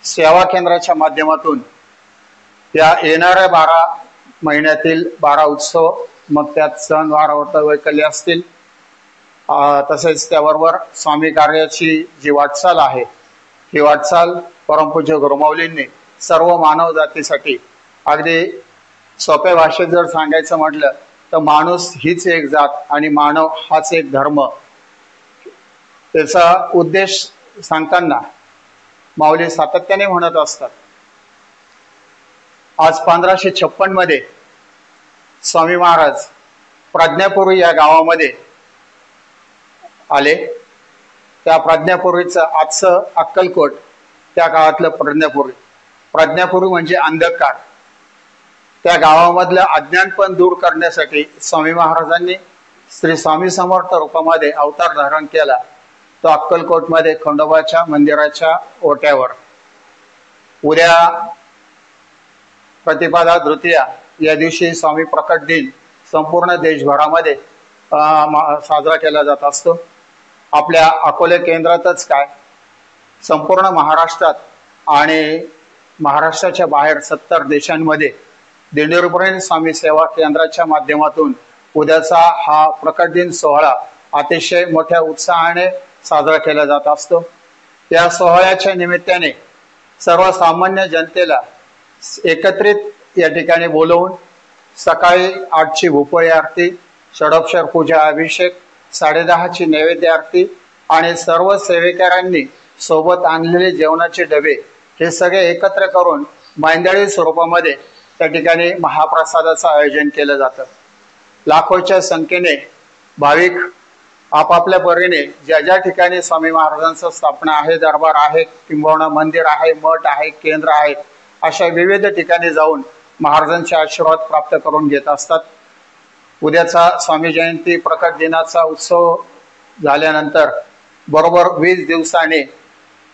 सेवा केंद्राच्या माध्यमातून या येणाऱ्या 12 महिन्यातील 12 उत्सव, मग त्यात सणवार वैकल्य असतील, तसेच त्याबरोबर स्वामी कार्याची जी वाटचाल आहे, ही वाटचाल परमपूज्य गुरुमाऊलींनी सर्व मानव जातीसाठी अगदी सोप्या भाषेत जर सांगायचं म्हटलं तर माणूस हीच एक जात आणि मानव हाच एक धर्म, त्याचा उद्देश सांगताना माऊली सातत्याने म्हणत असतात. आज 1556 मध्ये स्वामी महाराज प्रज्ञापुरी या गावामध्ये आले. त्या प्रज्ञापुरीचं आजचं अक्कलकोट त्या काळातलं प्रज्ञापुरी म्हणजे अंधकार. त्या गावामधलं अज्ञान पण दूर करण्यासाठी स्वामी महाराजांनी श्री स्वामी समर्थ रूपामध्ये अवतार धारण केला. तो अक्कलकोटमध्ये खंडोबाच्या मंदिराच्या ओट्यावर. उद्या प्रतिपदा तृतीया या दिवशी स्वामी प्रकट दिन संपूर्ण देशभरामध्ये साजरा केला जात असतो. आपल्या अकोले केंद्रातच काय, संपूर्ण महाराष्ट्रात आणि महाराष्ट्राच्या बाहेर 70 देशांमध्ये दिंडोरीपर्यंत स्वामी सेवा केंद्राच्या माध्यमातून उद्याचा हा प्रकट दिन सोहळा अतिशय मोठ्या उत्साहाने साजरा केला जात असतो. या सोहळ्याच्या निमित्ताने सर्वसामान्य जनतेला एकत्रित या ठिकाणी बोलवून सकाळी 8ची भूपोळी आरती, षडोपचार पूजा, अभिषेक, 10:30ची नैवेद्य आरती आणि सर्व सेवेकऱ्यांनी सोबत आणलेले जेवणाचे डबे हे सगळे एकत्र करून मांदळी स्वरूपामध्ये त्या ठिकाणी महाप्रसादाचं आयोजन केलं जातं. लाखोच्या संख्येने भाविक आपापल्या परीने ज्या ज्या ठिकाणी स्वामी महाराजांचं स्थापना आहे, दरबार आहे, किंबहुना मंदिर आहे, मठ आहे, केंद्र आहे, अशा विविध ठिकाणी जाऊन महाराजांचे आशीर्वाद प्राप्त करून घेत असतात. उद्याचा स्वामी जयंती प्रकट दिनाचा उत्सव झाल्यानंतर बरोबर 20 दिवसांनी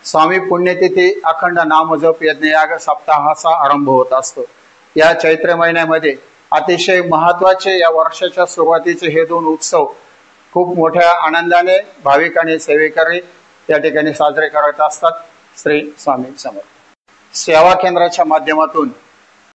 स्वामी पुण्यतिथी अखंड नामजप यज्ञयाग सप्ताहाचा आरंभ होत असतो. या चैत्र महिन्यामध्ये अतिशय महत्त्वाचे या वर्षाच्या सुरुवातीचे हे 2 उत्सव खूप मोठ्या आनंदाने भाविक आणि सेवेकरी या ठिकाणी साजरे करत असतात. श्री स्वामी समर्थ. सेवा केंद्राच्या माध्यमातून